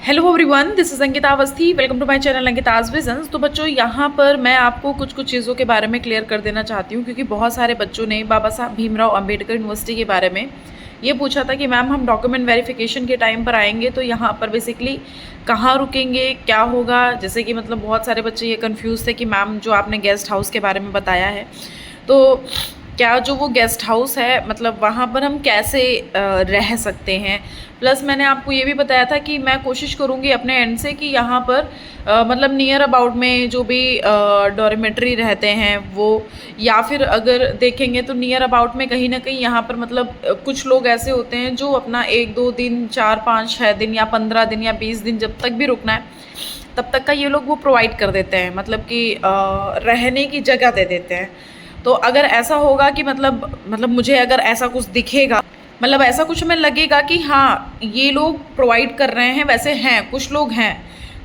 Hello everyone, this is Ankita Awasthi. Welcome to my channel Ankita's visions. तो बच्चों, यहाँ पर मैं आपको कुछ चीज़ों के बारे में क्लियर कर देना चाहती हूँ, क्योंकि बहुत सारे बच्चों ने बाबा साहब भीमराव अंबेडकर यूनिवर्सिटी के बारे में ये पूछा था कि मैम हम डॉक्यूमेंट वेरिफिकेशन के टाइम पर आएंगे तो यहाँ पर बेसिकली कहाँ रुकेंगे, क्या होगा। जैसे कि मतलब बहुत सारे बच्चे ये कंफ्यूज थे कि मैम जो आपने गेस्ट हाउस के बारे में बताया है, तो क्या जो वो गेस्ट हाउस है मतलब वहाँ पर हम कैसे रह सकते हैं। प्लस मैंने आपको ये भी बताया था कि मैं कोशिश करूँगी अपने एंड से कि यहाँ पर मतलब नियर अबाउट में जो भी डॉर्मेट्री रहते हैं वो, या फिर अगर देखेंगे तो नियर अबाउट में कहीं ना कहीं यहाँ पर मतलब कुछ लोग ऐसे होते हैं जो अपना 1-2 दिन, 4-5-6 दिन या 15 दिन या 20 दिन जब तक भी रुकना है तब तक का ये लोग वो प्रोवाइड कर देते हैं, मतलब कि रहने की जगह दे देते हैं। तो अगर ऐसा होगा कि मतलब मुझे अगर ऐसा कुछ दिखेगा, मतलब ऐसा कुछ हमें लगेगा कि हाँ ये लोग प्रोवाइड कर रहे हैं, वैसे हैं कुछ लोग हैं,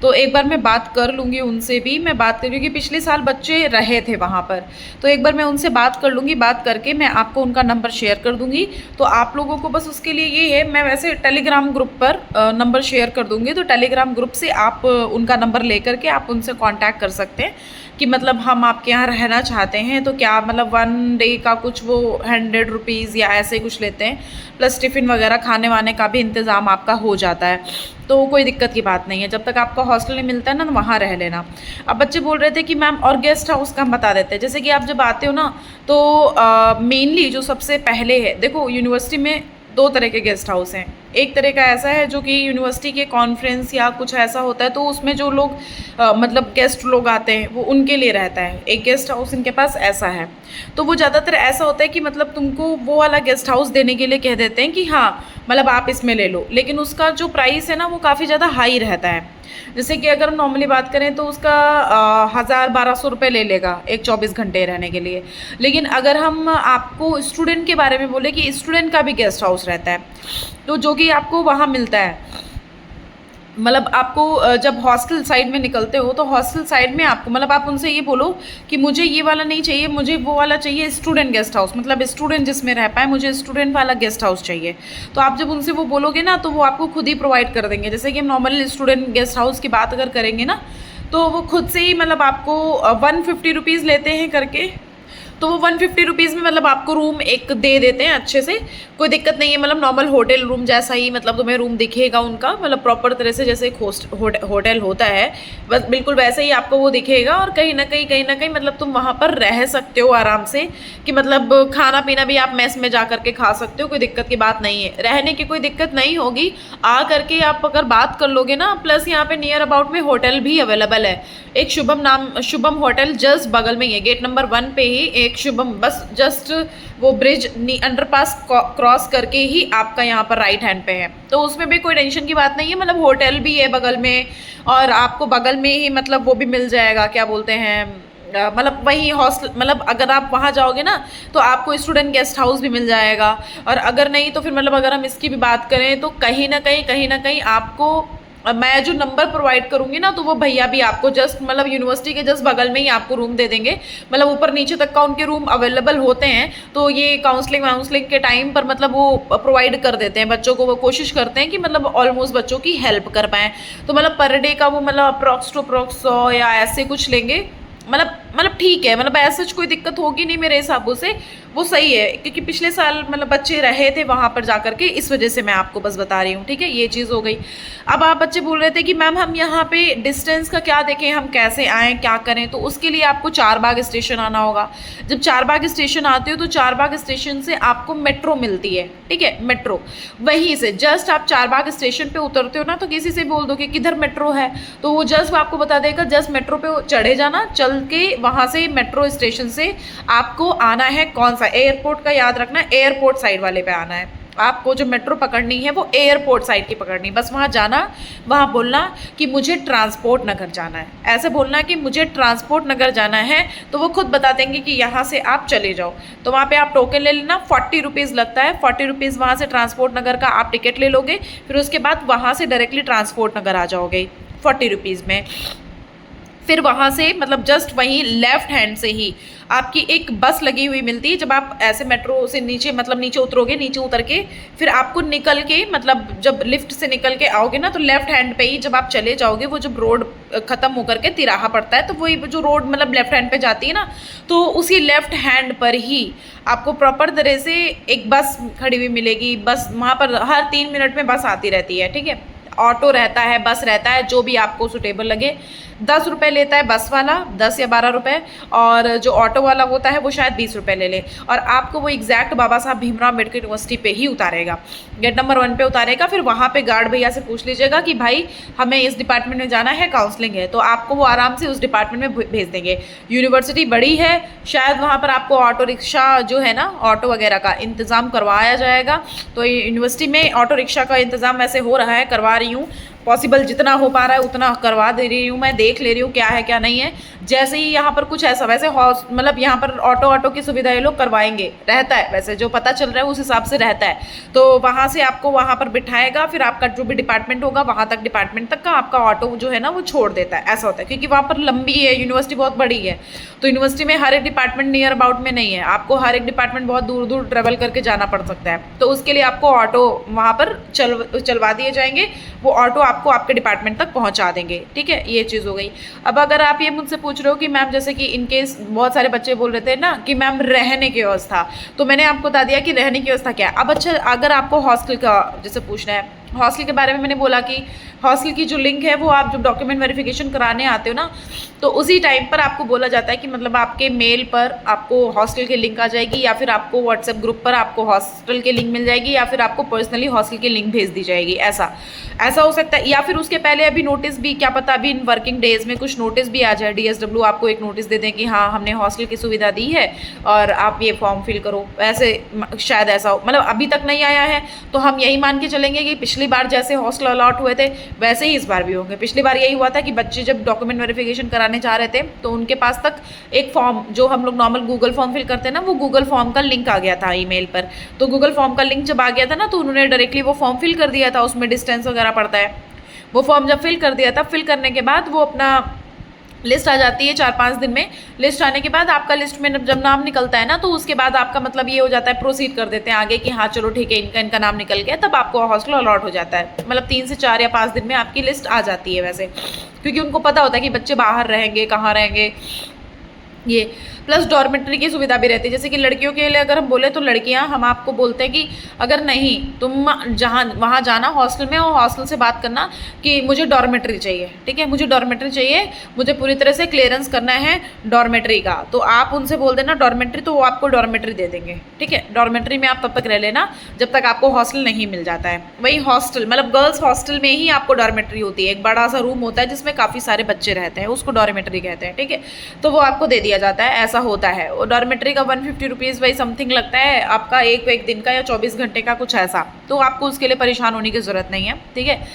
तो एक बार मैं बात कर लूँगी उनसे भी। मैं बात कर लूँगी, पिछले साल बच्चे रहे थे वहाँ पर, तो एक बार मैं उनसे बात कर लूँगी। बात करके मैं आपको उनका नंबर शेयर कर दूँगी। तो आप लोगों को बस उसके लिए ये है, मैं वैसे टेलीग्राम ग्रुप पर नंबर शेयर कर दूँगी, तो टेलीग्राम ग्रुप से आप उनका नंबर ले करके आप उनसे कॉन्टैक्ट कर सकते हैं कि मतलब हम आपके यहाँ रहना चाहते हैं तो क्या मतलब 1 डे का कुछ वो 100 रुपीज़ या ऐसे कुछ लेते हैं, प्लस टिफ़िन वगैरह खाने वाने का भी इंतज़ाम आपका हो जाता है, तो कोई दिक्कत की बात नहीं है। जब तक आपका हॉस्टल नहीं मिलता है ना, वहाँ रह लेना। अब बच्चे बोल रहे थे कि मैम और गेस्ट हाउस का हम बता देते हैं। जैसे कि आप जब आते हो ना तो मेनली जो सबसे पहले है, देखो यूनिवर्सिटी में 2 तरह के गेस्ट हाउस हैं। एक तरह का ऐसा है जो कि यूनिवर्सिटी के कॉन्फ्रेंस या कुछ ऐसा होता है, तो उसमें जो लोग मतलब गेस्ट लोग आते हैं वो उनके लिए रहता है। एक गेस्ट हाउस इनके पास ऐसा है, तो वो ज़्यादातर ऐसा होता है कि मतलब तुमको वो वाला गेस्ट हाउस देने के लिए कह देते हैं कि हाँ मतलब आप इसमें ले लो, लेकिन उसका जो प्राइस है ना वो काफ़ी ज़्यादा हाई रहता है। जैसे कि अगर हम नॉर्मली बात करें तो उसका 1000-1200 रुपये ले लेगा एक 24 घंटे रहने के लिए। लेकिन अगर हम आपको स्टूडेंट के बारे में बोले कि स्टूडेंट का भी गेस्ट हाउस रहता है, तो जो कि आपको वहाँ मिलता है, मतलब आपको जब हॉस्टल साइड में निकलते हो तो हॉस्टल साइड में आपको मतलब आप उनसे ये बोलो कि मुझे ये वाला नहीं चाहिए, मुझे वो वाला चाहिए स्टूडेंट गेस्ट हाउस, मतलब स्टूडेंट जिसमें रह पाए, मुझे स्टूडेंट वाला गेस्ट हाउस चाहिए। तो आप जब उनसे वो बोलोगे ना तो वो आपको खुद ही प्रोवाइड कर देंगे। जैसे कि हम नॉर्मल स्टूडेंट गेस्ट हाउस की बात अगर करेंगे ना, तो वो खुद से ही मतलब आपको 150 रुपीज़ लेते हैं करके, तो वो 150 रुपीज़ में मतलब आपको रूम एक दे देते हैं अच्छे से, कोई दिक्कत नहीं है। मतलब नॉर्मल होटल रूम जैसा ही मतलब तुम्हें रूम दिखेगा उनका, मतलब प्रॉपर तरह से जैसे एक होटल होता है बस बिल्कुल वैसे ही आपको वो दिखेगा। और कहीं ना कहीं मतलब तुम वहाँ पर रह सकते हो आराम से, कि मतलब खाना पीना भी आप मेस में जा करके खा सकते हो, कोई दिक्कत की बात नहीं है, रहने की कोई दिक्कत नहीं होगी। आ करके आप अगर बात कर लोगे ना, प्लस यहाँ पे नियर अबाउट में होटल भी अवेलेबल है। एक शुभम होटल जस्ट बगल में ही है, गेट नंबर 1 पे ही एक शुभम, बस जस्ट वो ब्रिज अंडरपास क्रॉस करके ही आपका यहाँ पर राइट हैंड पे है, तो उसमें भी कोई टेंशन की बात नहीं है। मतलब होटल भी है बगल में, और आपको बगल में ही मतलब वो भी मिल जाएगा, क्या बोलते हैं मतलब वही हॉस्टल, मतलब अगर आप वहाँ जाओगे ना तो आपको स्टूडेंट गेस्ट हाउस भी मिल जाएगा। और अगर नहीं तो फिर मतलब अगर हम इसकी भी बात करें तो कहीं ना कहीं आपको मैं जो नंबर प्रोवाइड करूंगी ना, तो वो भैया भी आपको जस्ट मतलब यूनिवर्सिटी के जस्ट बगल में ही आपको रूम दे देंगे। मतलब ऊपर नीचे तक का उनके रूम अवेलेबल होते हैं, तो ये काउंसलिंग के टाइम पर मतलब वो प्रोवाइड कर देते हैं बच्चों को। वो कोशिश करते हैं कि मतलब ऑलमोस्ट बच्चों की हेल्प कर पाएँ। तो मतलब पर डे का वो मतलब अप्रॉक्स टू अप्रॉक्स 100 या ऐसे कुछ लेंगे। मतलब ठीक है, मतलब ऐसा कोई दिक्कत होगी नहीं मेरे हिसाबों से, वो सही है। क्योंकि पिछले साल मतलब बच्चे रहे थे वहाँ पर जा करके, इस वजह से मैं आपको बस बता रही हूँ, ठीक है। ये चीज़ हो गई। अब आप बच्चे बोल रहे थे कि मैम हम यहाँ पे डिस्टेंस का क्या देखें, हम कैसे आएँ, क्या करें। तो उसके लिए आपको चारबाग स्टेशन आना होगा। जब चारबाग स्टेशन आते हो तो चारबाग स्टेशन से आपको मेट्रो मिलती है, ठीक है, मेट्रो। वहीं से जस्ट आप चारबाग स्टेशन पे उतरते हो ना, तो किसी से बोल दो कि किधर मेट्रो है, तो वो जस्ट आपको बता देगा। जस्ट मेट्रो पे चढ़े जाना, चल के वहाँ से मेट्रो स्टेशन से आपको आना है कौन सा, एयरपोर्ट का याद रखना, एयरपोर्ट साइड वाले पे आना है आपको। जो मेट्रो पकड़नी है वो एयरपोर्ट साइड की पकड़नी, बस वहाँ जाना, वहाँ बोलना कि मुझे ट्रांसपोर्ट नगर जाना है, ऐसे बोलना कि मुझे ट्रांसपोर्ट नगर जाना है, तो वो खुद बता देंगे कि यहाँ से आप चले जाओ। तो वहाँ पे आप टोकन ले लेना, 40 रुपीज़ लगता है। 40 रुपीज़ वहाँ से ट्रांसपोर्ट नगर का आप टिकट ले लोगे, फिर उसके बाद वहाँ से डायरेक्टली ट्रांसपोर्ट नगर आ जाओगे 40 रुपीज़ में। फिर वहाँ से मतलब जस्ट वहीं लेफ्ट हैंड से ही आपकी एक बस लगी हुई मिलती है। जब आप ऐसे मेट्रो से नीचे मतलब नीचे उतरोगे, नीचे उतर के फिर आपको निकल के मतलब जब लिफ्ट से निकल के आओगे ना, तो लेफ्ट हैंड पे ही जब आप चले जाओगे, वो जब रोड खत्म होकर के तिराहा पड़ता है, तो वही जो रोड मतलब लेफ्ट हैंड पे जाती है ना, तो उसी लेफ्ट हैंड पर ही आपको प्रॉपर तरह से एक बस खड़ी हुई मिलेगी। बस वहाँ पर हर 3 मिनट में बस आती रहती है, ठीक है। ऑटो रहता है, बस रहता है, जो भी आपको सुटेबल लगे। 10 रुपये लेता है बस वाला, 10 या 12 रुपये, और जो ऑटो वाला होता है वो शायद 20 रुपये ले ले, और आपको वो एग्जैक्ट बाबा साहब भीमराव अम्बेडकर यूनिवर्सिटी पे ही उतारेगा, गेट नंबर 1 पे उतारेगा। फिर वहाँ पे गार्ड भैया से पूछ लीजिएगा कि भाई हमें इस डिपार्टमेंट में जाना है, काउंसलिंग है, तो आपको वो आराम से उस डिपार्टमेंट में भेज देंगे। यूनिवर्सिटी बड़ी है, शायद वहाँ पर आपको ऑटो रिक्शा जो है ना, ऑटो वगैरह का इंतज़ाम करवाया जाएगा। तो यूनिवर्सिटी में ऑटो रिक्शा का इंतज़ाम वैसे हो रहा है, करवा रही हूँ, पॉसिबल जितना हो पा रहा है उतना करवा दे रही हूँ मैं, देख ले रही हूँ क्या है क्या नहीं है। जैसे ही यहाँ पर कुछ ऐसा, वैसे मतलब यहाँ पर ऑटो की सुविधा ये लोग करवाएंगे, रहता है वैसे, जो पता चल रहा है उस हिसाब से रहता है। तो वहाँ से आपको वहाँ पर बिठाएगा, फिर आपका जो भी डिपार्टमेंट होगा वहाँ तक, डिपार्टमेंट तक का आपका ऑटो जो है ना वो छोड़ देता है। ऐसा होता है क्योंकि वहाँ पर लंबी है, यूनिवर्सिटी बहुत बड़ी है, तो यूनिवर्सिटी में हर एक डिपार्टमेंट नियर अबाउट में नहीं है, आपको हर एक डिपार्टमेंट बहुत दूर दूर ट्रेवल करके जाना पड़ सकता है। तो उसके लिए आपको ऑटो वहाँ पर चलवा दिए जाएंगे, वो ऑटो आपको आपके डिपार्टमेंट तक पहुंचा देंगे, ठीक है। ये चीज़ हो गई। अब अगर आप ये मुझसे पूछ रहे हो कि मैम, जैसे कि इनकेस बहुत सारे बच्चे बोल रहे थे ना कि मैम रहने की व्यवस्था, तो मैंने आपको बता दिया कि रहने की व्यवस्था क्या है। अब अच्छा, अगर आपको हॉस्टल का जैसे पूछना है, हॉस्टल के बारे में मैंने बोला कि हॉस्टल की जो लिंक है वो आप जब डॉक्यूमेंट वेरिफिकेशन कराने आते हो ना, तो उसी टाइम पर आपको बोला जाता है कि मतलब आपके मेल पर आपको हॉस्टल की लिंक आ जाएगी, या फिर आपको व्हाट्सएप ग्रुप पर आपको हॉस्टल की लिंक मिल जाएगी, या फिर आपको पर्सनली हॉस्टल की लिंक भेज दी जाएगी। ऐसा हो सकता है, या फिर उसके पहले अभी नोटिस भी, क्या पता अभी इन वर्किंग डेज में कुछ नोटिस भी आ जाए, DSW आपको एक नोटिस दे दें कि हाँ हमने हॉस्टल की सुविधा दी है और आप ये फॉर्म फिल करो। ऐसे शायद ऐसा हो, मतलब अभी तक नहीं आया है, तो हम यही मान के चलेंगे कि पिछली बार जैसे हॉस्टल अलॉट हुए थे वैसे ही इस बार भी होंगे। पिछली बार यही हुआ था कि बच्चे जब डॉक्यूमेंट वेरिफिकेशन कराने जा रहे थे, तो उनके पास तक एक फॉर्म, जो हम लोग नॉर्मल गूगल फॉर्म फिल करते हैं ना, वो गूगल फॉर्म का लिंक आ गया था ईमेल पर। तो गूगल फॉर्म का लिंक जब आ गया था ना, तो उन्होंने डायरेक्टली वो फॉर्म फिल कर दिया था, उसमें डिस्टेंस वगैरह पड़ता है। वो फॉर्म जब फिल कर दिया था, फिल करने के बाद वो अपना लिस्ट आ जाती है 4-5 दिन में। लिस्ट आने के बाद आपका लिस्ट में जब नाम निकलता है ना, तो उसके बाद आपका मतलब ये हो जाता है, प्रोसीड कर देते हैं आगे कि हाँ चलो ठीक है, इनका नाम निकल गया, तब आपको हॉस्टल अलॉट हो जाता है। मतलब 3 से 4 या 5 दिन में आपकी लिस्ट आ जाती है वैसे, क्योंकि उनको पता होता है कि बच्चे बाहर रहेंगे, कहाँ रहेंगे ये। प्लस डॉर्मेटरी की सुविधा भी रहती है, जैसे कि लड़कियों के लिए अगर हम बोले, तो लड़कियां, हम आपको बोलते हैं कि अगर नहीं तुम जहाँ वहाँ जाना हॉस्टल में, और हॉस्टल से बात करना कि मुझे डॉर्मेटरी चाहिए, ठीक है, मुझे डॉर्मेटरी चाहिए, मुझे पूरी तरह से क्लियरेंस करना है डॉर्मेटरी का, तो आप उनसे बोल देना डॉर्मेटरी, तो वो आपको डॉर्मेटरी दे देंगे, ठीक है। डॉर्मेटरी में आप तब तक रह लेना जब तक आपको हॉस्टल नहीं मिल जाता है। वही हॉस्टल मतलब गर्ल्स हॉस्टल में ही आपको डॉर्मेटरी होती है, एक बड़ा सा रूम होता है जिसमें काफ़ी सारे बच्चे रहते हैं, उसको डॉर्मेटरी कहते हैं, ठीक है। तो वो आपको दे दिया जाता है, ऐसा होता है। और डॉर्मेटरी का 150 रुपीज़ वही समथिंग लगता है आपका, एक दिन का या 24 घंटे का कुछ ऐसा, तो आपको उसके लिए परेशान होने की ज़रूरत नहीं है, ठीक है।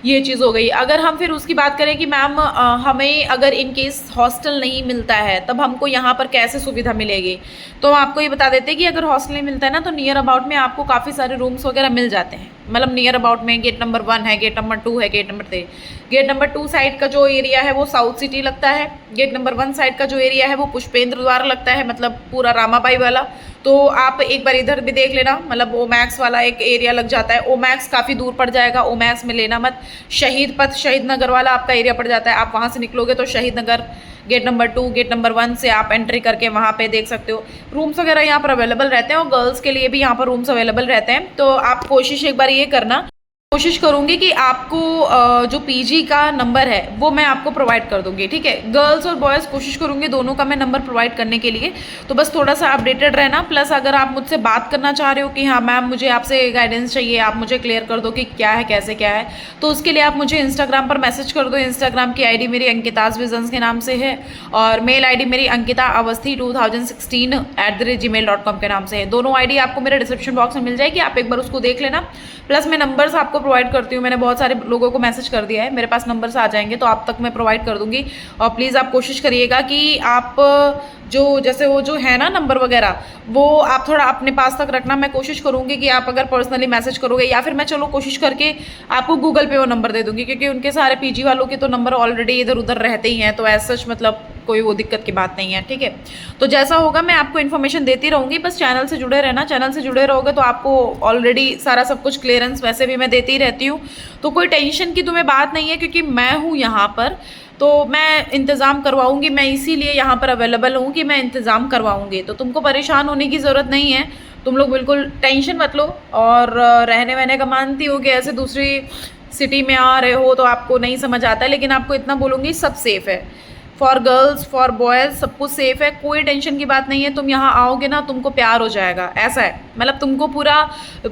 ये चीज़ हो गई। अगर हम फिर उसकी बात करें कि मैम हमें अगर इन केस हॉस्टल नहीं मिलता है, तब हमको यहाँ पर कैसे सुविधा मिलेगी, तो हम आपको ये बता देते हैं कि अगर हॉस्टल नहीं मिलता है ना, तो नियर अबाउट में आपको काफ़ी सारे रूम्स वगैरह मिल जाते हैं। मतलब नियर अबाउट में गेट नंबर 1 है, गेट नंबर 2 है, gate number 3। Gate number 2 side का जो एरिया है वो साउथ सिटी लगता है। गेट नंबर 1 साइड का जो एरिया है वो पुष्पेंद्र द्वार लगता है, मतलब पूरा रामाबाई वाला। तो आप एक बार इधर भी देख लेना, मतलब ओमैक्स वाला एक एरिया लग जाता है। ओमैक्स काफ़ी दूर पड़ जाएगा, ओमैक्स में लेना मत। शहीद पथ, शहीद नगर वाला आपका एरिया पड़ जाता है। आप वहाँ से निकलोगे तो शहीद नगर गेट नंबर 2, गेट नंबर 1 से आप एंट्री करके वहाँ पे देख सकते हो। रूम्स वगैरह यहाँ पर अवेलेबल रहते हैं, और गर्ल्स के लिए भी यहाँ पर रूम्स अवेलेबल रहते हैं। तो आप कोशिश एक बार ये करना, कोशिश करूँगी कि आपको जो पीजी का नंबर है वो मैं आपको प्रोवाइड कर दूँगी, ठीक है। गर्ल्स और बॉयज़ कोशिश करूँगी दोनों का मैं नंबर प्रोवाइड करने के लिए। तो बस थोड़ा सा अपडेटेड रहना। प्लस अगर आप मुझसे बात करना चाह रहे हो कि हाँ मैम मुझे आपसे गाइडेंस चाहिए, आप मुझे क्लियर कर दो कि क्या है कैसे क्या है, तो उसके लिए आप मुझे इंस्टाग्राम पर मैसेज कर दो। इंस्टाग्राम की ID मेरी अंकिताज विजन्स के नाम से है, और मेल ID मेरी अंकिता अवस्थी 2016@gmail.com के नाम से है। दोनों ID आपको मेरे डिस्क्रिप्शन बॉक्स में मिल जाएगी, आप एक बार उसको देख लेना। प्लस मैं नंबर्स आपको प्रोवाइड करती हूँ, मैंने बहुत सारे लोगों को मैसेज कर दिया है, मेरे पास नंबर्स आ जाएंगे तो आप तक मैं प्रोवाइड कर दूँगी। और प्लीज़ आप कोशिश करिएगा कि आप जो जैसे वो जो है ना नंबर वगैरह, वो आप थोड़ा अपने पास तक रखना। मैं कोशिश करूँगी कि आप अगर पर्सनली मैसेज करोगे, या फिर मैं चलो कोशिश करके आपको गूगल पे वो नंबर दे दूँगी, क्योंकि उनके सारे पीजी वालों के तो नंबर ऑलरेडी इधर उधर रहते ही हैं, तो ऐसा सच मतलब कोई वो दिक्कत की बात नहीं है, ठीक है। तो जैसा होगा मैं आपको इन्फॉर्मेशन देती रहूँगी, बस चैनल से जुड़े रहना। चैनल से जुड़े रहोगे तो आपको ऑलरेडी सारा सब कुछ क्लियरेंस वैसे भी मैं देती ही रहती हूँ, तो कोई टेंशन की तुम्हें बात नहीं है, क्योंकि मैं हूँ यहाँ पर, तो मैं इंतज़ाम करवाऊँगी। मैं इसीलिए यहाँ पर अवेलेबल हूँ कि मैं इंतज़ाम करवाऊँगी, तो तुमको परेशान होने की ज़रूरत नहीं है। तुम लोग बिल्कुल टेंशन मत लो। और रहने वहने का मानती हो कि ऐसे दूसरी सिटी में आ रहे हो तो आपको नहीं समझ आता है, लेकिन आपको इतना बोलूँगी सब सेफ़ है, फॉर गर्ल्स फॉर बॉयज़ सब कुछ सेफ़ है, कोई टेंशन की बात नहीं है। तुम यहाँ आओगे ना, तुमको प्यार हो जाएगा, ऐसा है। मतलब तुमको पूरा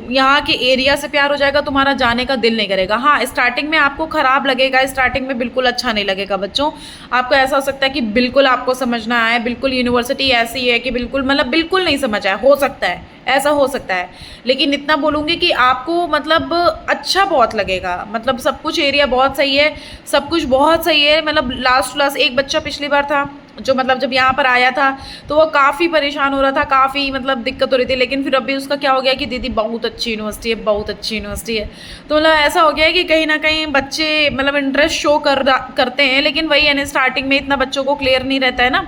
यहाँ के एरिया से प्यार हो जाएगा, तुम्हारा जाने का दिल नहीं करेगा। हाँ, स्टार्टिंग में आपको ख़राब लगेगा, स्टार्टिंग में बिल्कुल अच्छा नहीं लगेगा बच्चों। आपको ऐसा हो सकता है कि बिल्कुल आपको समझ ना आए, बिल्कुल यूनिवर्सिटी ऐसी है कि बिल्कुल मतलब बिल्कुल नहीं समझ आए, हो सकता है, ऐसा हो सकता है। लेकिन इतना बोलूँगी कि आपको मतलब अच्छा बहुत लगेगा, मतलब सब कुछ एरिया बहुत सही है, सब कुछ बहुत सही है। मतलब लास्ट टू लास्ट एक बच्चा पिछली बार था जो मतलब जब यहाँ पर आया था तो वो काफ़ी परेशान हो रहा था, काफ़ी मतलब दिक्कत हो रही थी, लेकिन फिर अभी उसका क्या हो गया कि दीदी बहुत अच्छी यूनिवर्सिटी है, बहुत अच्छी यूनिवर्सिटी है। तो मतलब ऐसा हो गया है कि कहीं ना कहीं बच्चे मतलब इंटरेस्ट शो करते हैं, लेकिन वही है ना, स्टार्टिंग में इतना बच्चों को क्लियर नहीं रहता है ना,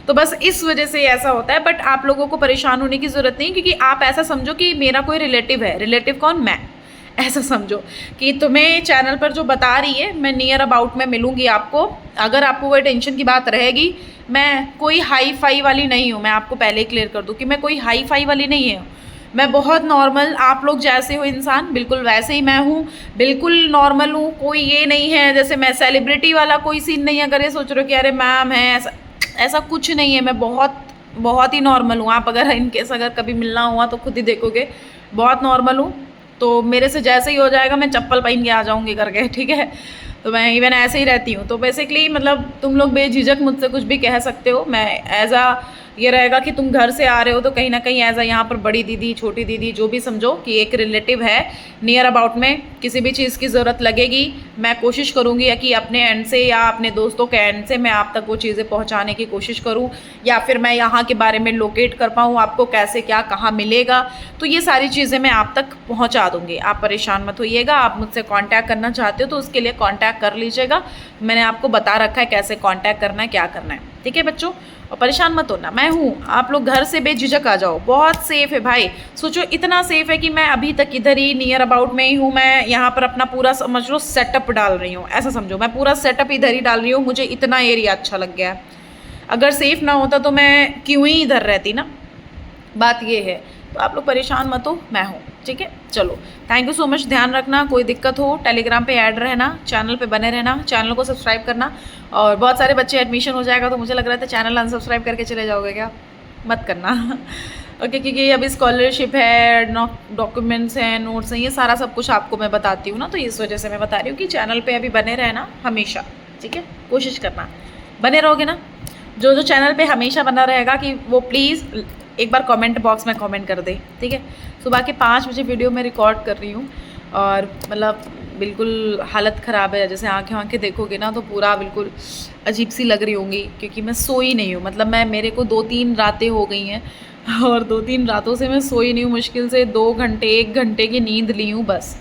तो बस इस वजह से ऐसा होता है। बट आप लोगों को परेशान होने की ज़रूरत नहीं, क्योंकि आप ऐसा समझो कि मेरा कोई रिलेटिव है। रिलेटिव कौन? मैं। ऐसा समझो कि तुम्हें चैनल पर जो बता रही है, मैं नियर अबाउट में मिलूंगी आपको। अगर आपको कोई टेंशन की बात रहेगी, मैं कोई हाई फाई वाली नहीं हूँ, मैं आपको पहले ही क्लियर कर दूँ कि मैं कोई हाई फाई वाली नहीं हूँ। मैं बहुत नॉर्मल, आप लोग जैसे हो इंसान बिल्कुल वैसे ही मैं हूँ, बिल्कुल नॉर्मल हूँ। कोई ये नहीं है जैसे मैं सेलिब्रिटी वाला कोई सीन नहीं है। अगर ये सोच रहे हो कि अरे मैम है, ऐसा कुछ नहीं है। मैं बहुत बहुत ही नॉर्मल हूँ। आप अगर इनकेस अगर कभी मिलना हुआ तो खुद ही देखोगे, बहुत नॉर्मल हूँ। तो मेरे से जैसे ही हो जाएगा मैं चप्पल पहन के आ जाऊँगी करके, ठीक है। तो मैं इवन ऐसे ही रहती हूँ। तो बेसिकली मतलब तुम लोग बेझिझक मुझसे कुछ भी कह सकते हो। मैं एज आ ये रहेगा कि तुम घर से आ रहे हो तो कहीं ना कहीं एज आ यहाँ पर बड़ी दीदी, छोटी दीदी, जो भी समझो कि एक रिलेटिव है नियर अबाउट में। किसी भी चीज़ की ज़रूरत लगेगी मैं कोशिश करूँगी या कि अपने एंड से या अपने दोस्तों के एंड से मैं आप तक वो चीज़ें पहुँचाने की कोशिश करूँ, या फिर मैं यहाँ के बारे में लोकेट कर पाऊँ आपको, कैसे क्या कहाँ मिलेगा, तो ये सारी चीज़ें मैं आप तक पहुँचा दूँगी। आप परेशान मत होइएगा। आप मुझसे कॉन्टैक्ट करना चाहते हो तो उसके लिए कॉन्टैक्ट कर लीजिएगा। मैंने आपको बता रखा है कैसे कॉन्टैक्ट करना है, क्या करना है, ठीक है बच्चों। और परेशान मत होना, मैं हूँ। आप लोग घर से बेझिझक आ जाओ, बहुत सेफ़ है भाई। सोचो इतना सेफ़ है कि मैं अभी तक इधर ही नियर अबाउट में ही हूँ। मैं यहाँ पर अपना पूरा समझ लो सेटअप डाल रही हूँ, ऐसा समझो मैं पूरा सेटअप इधर ही डाल रही हूँ। मुझे इतना एरिया अच्छा लग गया है। अगर सेफ़ ना होता तो मैं क्यों ही इधर रहती ना, बात ये है। तो आप लोग परेशान मत हो, मैं हूँ, ठीक है। चलो, थैंक यू सो मच। ध्यान रखना, कोई दिक्कत हो टेलीग्राम पे ऐड रहना, चैनल पे बने रहना, चैनल को सब्सक्राइब करना। और बहुत सारे बच्चे एडमिशन हो जाएगा तो मुझे लग रहा था चैनल अनसब्सक्राइब करके चले जाओगे क्या, मत करना ओके, क्योंकि अभी स्कॉलरशिप है, डॉक्यूमेंट्स हैं, नोट्स हैं, ये सारा सब कुछ आपको मैं बताती हूँ ना, तो इस वजह से मैं बता रही हूँ कि चैनल पर अभी बने रहना हमेशा, ठीक है। कोशिश करना बने रहोगे ना। जो जो चैनल पे हमेशा बना रहेगा कि वो प्लीज़ एक बार कमेंट बॉक्स में कमेंट कर दे, ठीक है। सुबह के 5 बजे वीडियो मैं रिकॉर्ड कर रही हूँ और मतलब बिल्कुल हालत ख़राब है। जैसे आँखें देखोगे ना तो पूरा बिल्कुल अजीब सी लग रही होंगी, क्योंकि मैं सोई नहीं हूँ। मतलब मेरे को 2-3 रातें हो गई हैं और 2-3 रातों से मैं सोई नहीं हूँ। मुश्किल से 2 घंटे 1 घंटे की नींद ली हूँ बस।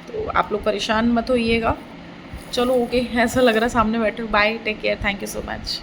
तो आप लोग परेशान मत होइएगा। चलो ओके, ऐसा लग रहा है सामने बैठे हो। Bye, take care, thank you so much.